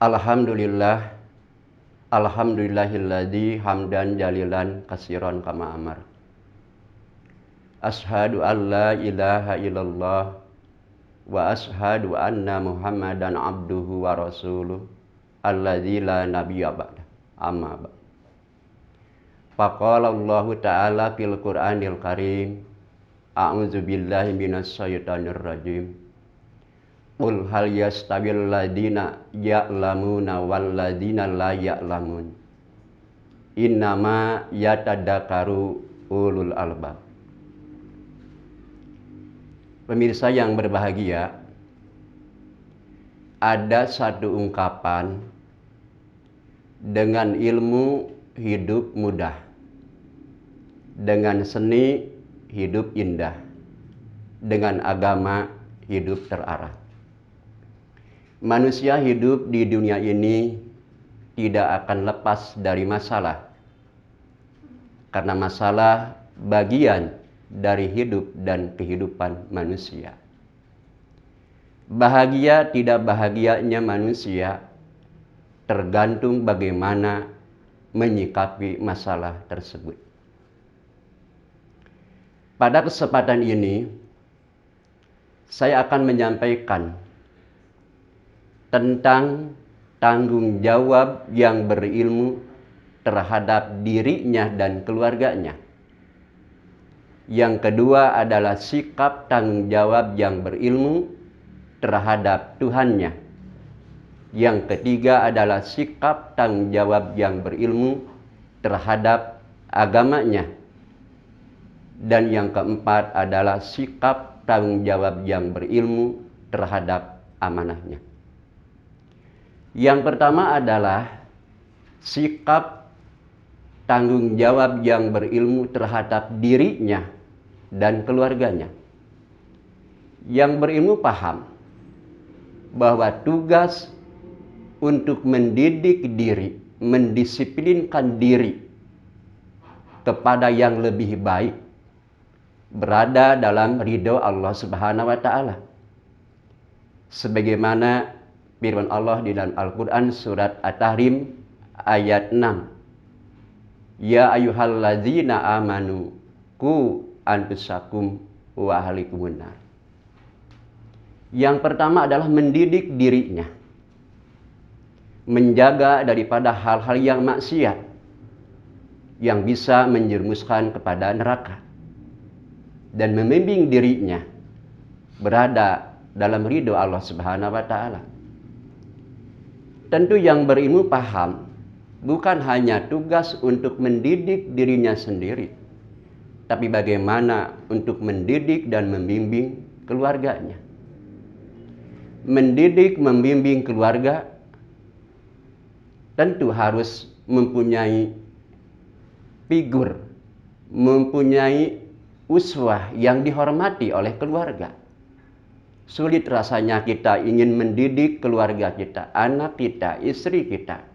Alhamdulillah, alhamdulillahilladzi hamdan jalilan kasiran kama amar. Ashhadu an la ilaha illallah wa ashhadu anna Muhammadan abduhu wa rasuluh alladzi la nabiyya ba'da. Amma ba'd. Faqala Allah Ta'ala fil Qur'anil Karim, a'udzu billahi minasy syaithanir rajim. Qul hal yastawil ladina ya'lamuna wal ladina la ya'lamun. Innama yatadakaru ulul albab. Pemirsa yang berbahagia, ada satu ungkapan, dengan ilmu hidup mudah, dengan seni hidup indah, dengan agama hidup terarah. Manusia hidup di dunia ini tidak akan lepas dari masalah, karena masalah bagian dari hidup dan kehidupan manusia. Bahagia tidak bahagianya manusia tergantung bagaimana menyikapi masalah tersebut. Pada kesempatan ini, saya akan menyampaikan tentang tanggung jawab yang berilmu terhadap dirinya dan keluarganya. Yang kedua adalah sikap tanggung jawab yang berilmu terhadap Tuhannya. Yang ketiga adalah sikap tanggung jawab yang berilmu terhadap agamanya. Dan yang keempat adalah sikap tanggung jawab yang berilmu terhadap amanahnya. Yang pertama adalah sikap tanggung jawab yang berilmu terhadap dirinya dan keluarganya. Yang berilmu paham bahwa tugas untuk mendidik diri, mendisiplinkan diri kepada yang lebih baik berada dalam ridho Allah Subhanahu wa Ta'ala. Sebagaimana firman Allah di dalam Al-Quran surat At-Tahrim ayat 6. Ya ayyuhalladzina amanu ku anfusakum wa ahlikumun nar. Yang pertama adalah mendidik dirinya, menjaga daripada hal-hal yang maksiat yang bisa menjerumuskan kepada neraka, dan membimbing dirinya berada dalam ridho Allah Subhanahu wa Ta'ala. Tentu yang berilmu paham bukan hanya tugas untuk mendidik dirinya sendiri, tapi bagaimana untuk mendidik dan membimbing keluarganya. Mendidik, membimbing keluarga tentu harus mempunyai figur, mempunyai uswah yang dihormati oleh keluarga. Sulit rasanya kita ingin mendidik keluarga kita, anak kita, istri kita,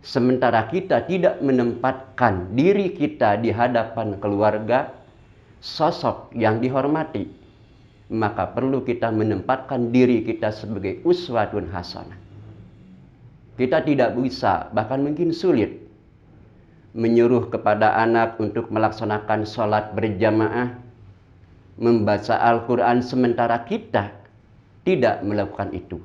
sementara kita tidak menempatkan diri kita di hadapan keluarga, sosok yang dihormati. Maka perlu kita menempatkan diri kita sebagai uswatun hasanah. Kita tidak bisa, bahkan mungkin sulit, menyuruh kepada anak untuk melaksanakan sholat berjamaah, membaca Al-Quran, sementara kita tidak melakukan itu.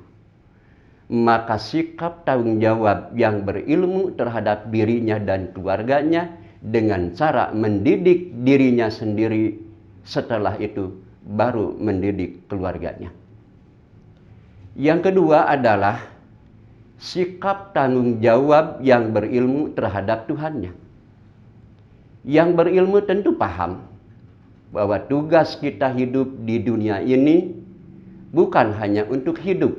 Maka sikap tanggung jawab yang berilmu terhadap dirinya dan keluarganya dengan cara mendidik dirinya sendiri, setelah itu baru mendidik keluarganya. Yang kedua adalah sikap tanggung jawab yang berilmu terhadap Tuhannya. Yang berilmu tentu paham bahwa tugas kita hidup di dunia ini bukan hanya untuk hidup,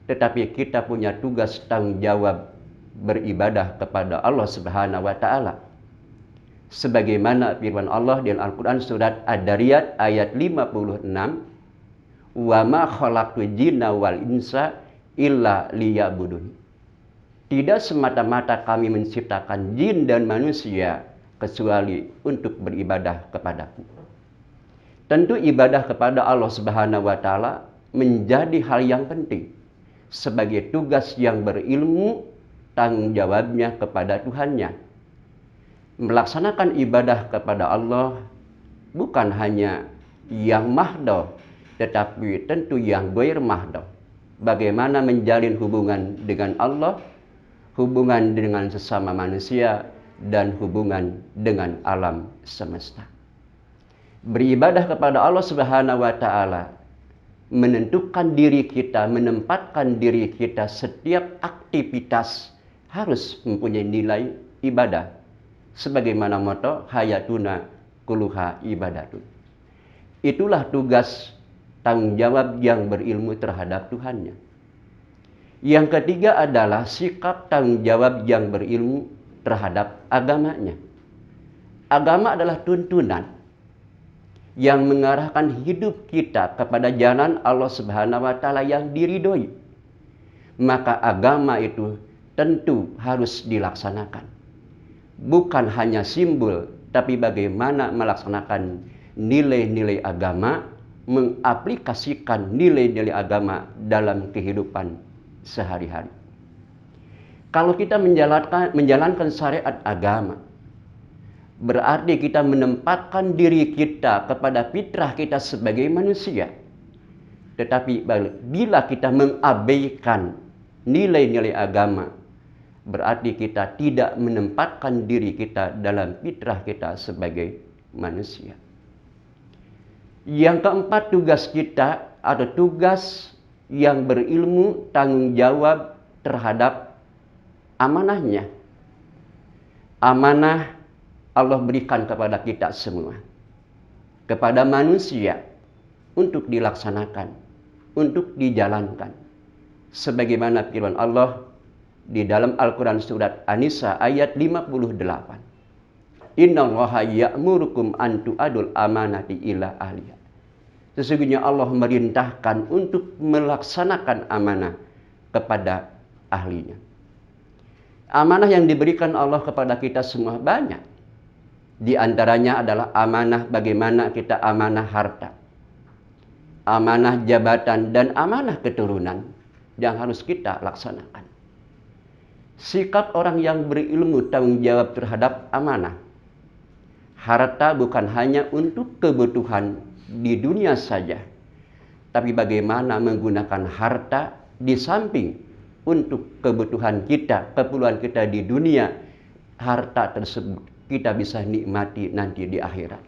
tetapi kita punya tugas tanggung jawab beribadah kepada Allah Subhanahu wa Ta'ala. Sebagaimana firman Allah di Al-Quran surat Ad-Dariyat ayat 56, wa ma khalaqtul jinna wal insa illa liya'budun. Tidak semata-mata kami menciptakan jin dan manusia kecuali untuk beribadah kepadaku. Tentu ibadah kepada Allah Subhanahu wa Ta'ala menjadi hal yang penting. sebagai tugas yang berilmu, tanggung jawabnya kepada Tuhannya. Melaksanakan ibadah kepada Allah bukan hanya yang mahdoh, tetapi tentu yang ghair mahdoh. Bagaimana menjalin hubungan dengan Allah, hubungan dengan sesama manusia, dan hubungan dengan alam semesta. Beribadah kepada Allah Subhanahu wa Ta'ala, menentukan diri kita, menempatkan diri kita, setiap aktivitas harus mempunyai nilai ibadah. Sebagaimana motto hayatuna kulluha ibadatun. Itulah tugas tanggung jawab yang berilmu terhadap Tuhannya. Yang ketiga adalah sikap tanggung jawab yang berilmu terhadap agamanya. Agama adalah tuntunan yang mengarahkan hidup kita kepada jalan Allah Subhanahu wa Ta'ala yang diridhoi. Maka agama itu tentu harus dilaksanakan. Bukan hanya simbol, tapi bagaimana melaksanakan nilai-nilai agama, mengaplikasikan nilai-nilai agama dalam kehidupan sehari-hari. Kalau kita menjalankan syariat agama, berarti kita menempatkan diri kita kepada fitrah kita sebagai manusia. Tetapi bila kita mengabaikan nilai-nilai agama, berarti kita tidak menempatkan diri kita dalam fitrah kita sebagai manusia. Yang keempat, tugas kita atau tugas yang berilmu, tanggung jawab terhadap amanahnya. Amanah Allah berikan kepada kita semua, kepada manusia, untuk dilaksanakan, untuk dijalankan. Sebagaimana firman Allah di dalam Al-Quran surat An-Nisa ayat 58. Innallaha ya'murukum an tu'adul amanati ila ahliha. Sesungguhnya Allah merintahkan untuk melaksanakan amanah kepada ahlinya. Amanah yang diberikan Allah kepada kita semua banyak. Di antaranya adalah amanah bagaimana kita amanah harta, amanah jabatan, dan amanah keturunan yang harus kita laksanakan. Sikap orang yang berilmu tanggung jawab terhadap amanah. Harta bukan hanya untuk kebutuhan di dunia saja, tapi bagaimana menggunakan harta di samping untuk kebutuhan kita, keperluan kita di dunia, harta tersebut kita bisa nikmati nanti di akhirat.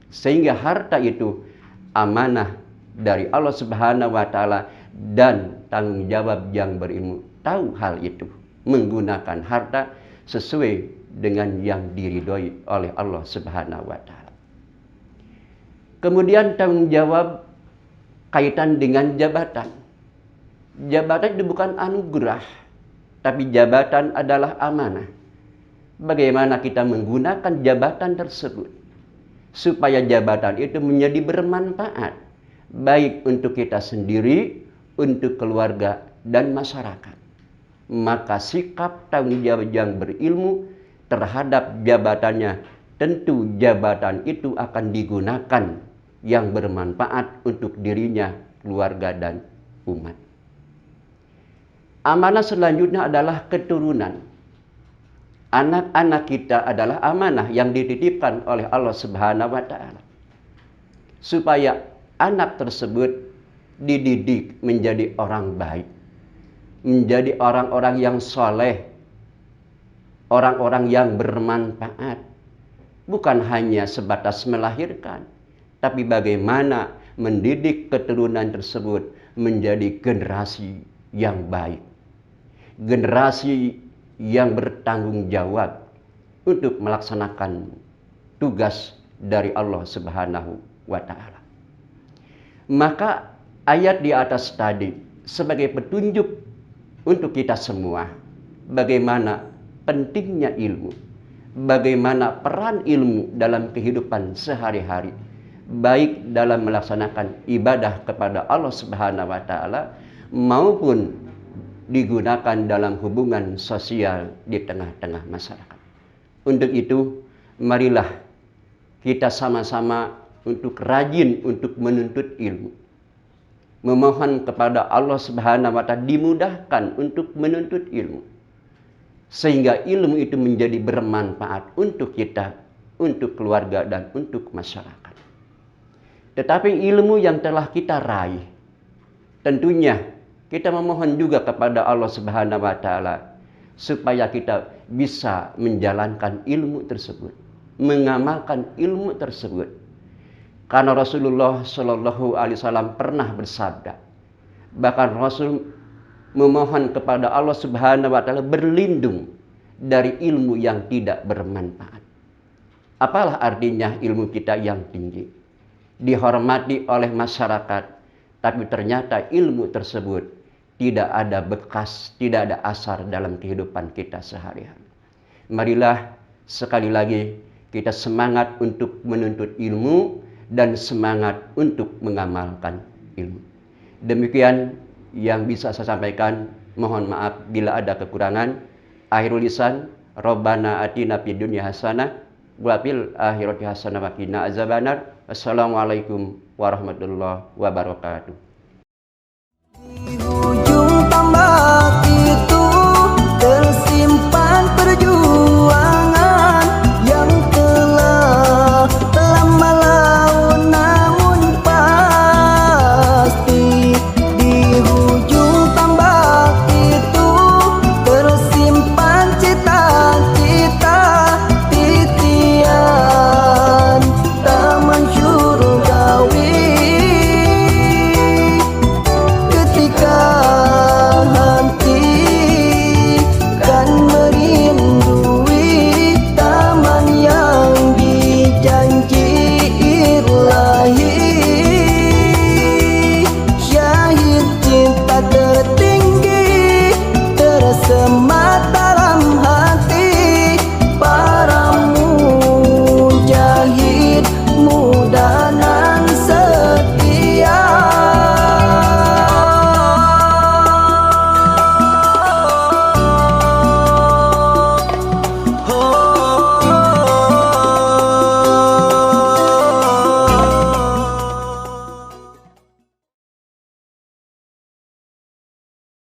Sehingga harta itu amanah dari Allah Subhanahu wa Ta'ala, dan tanggung jawab yang berilmu tahu hal itu, menggunakan harta sesuai dengan yang diridhoi oleh Allah Subhanahu wa Ta'ala. Kemudian tanggung jawab kaitan dengan jabatan. Jabatan itu bukan anugerah, tapi jabatan adalah amanah. Bagaimana kita menggunakan jabatan tersebut supaya jabatan itu menjadi bermanfaat, baik untuk kita sendiri, untuk keluarga, dan masyarakat. Maka sikap tanggung jawab yang berilmu terhadap jabatannya, tentu jabatan itu akan digunakan yang bermanfaat untuk dirinya, keluarga, dan umat. Amanah selanjutnya adalah keturunan. Anak-anak kita adalah amanah yang dititipkan oleh Allah Subhanahu wa Ta'ala, supaya anak tersebut dididik menjadi orang baik, menjadi orang-orang yang soleh, orang-orang yang bermanfaat. Bukan hanya sebatas melahirkan, tapi bagaimana mendidik keturunan tersebut menjadi generasi yang baik, generasi yang bertanggung jawab untuk melaksanakan tugas dari Allah Subhanahu wa Ta'ala. Maka ayat di atas tadi sebagai petunjuk untuk kita semua bagaimana pentingnya ilmu, bagaimana peran ilmu dalam kehidupan sehari-hari, baik dalam melaksanakan ibadah kepada Allah Subhanahu wa Ta'ala maupun digunakan dalam hubungan sosial di tengah-tengah masyarakat. Untuk itu, marilah kita sama-sama untuk rajin untuk menuntut ilmu. memohon kepada Allah Subhanahu wa Ta'ala dimudahkan untuk menuntut ilmu, sehingga ilmu itu menjadi bermanfaat untuk kita, untuk keluarga, dan untuk masyarakat. Tetapi ilmu yang telah kita raih, tentunya kita memohon juga kepada Allah Subhanahu wa Ta'ala supaya kita bisa menjalankan ilmu tersebut, mengamalkan ilmu tersebut. Karena Rasulullah Shallallahu Alaihi Wasallam pernah bersabda, bahkan Rasul memohon kepada Allah Subhanahu Wa Taala berlindung dari ilmu yang tidak bermanfaat. Apalah artinya ilmu kita yang tinggi, dihormati oleh masyarakat, tapi ternyata ilmu tersebut tidak ada bekas, tidak ada asar dalam kehidupan kita sehari-hari. Marilah sekali lagi kita semangat untuk menuntut ilmu dan semangat untuk mengamalkan ilmu. Demikian yang bisa saya sampaikan. Mohon maaf bila ada kekurangan. Akhirul lisan, Rabbana atina fid dunya hasanah wa fil akhirati hasanah wa qina azabannar. Wassalamualaikum warahmatullahi wabarakatuh.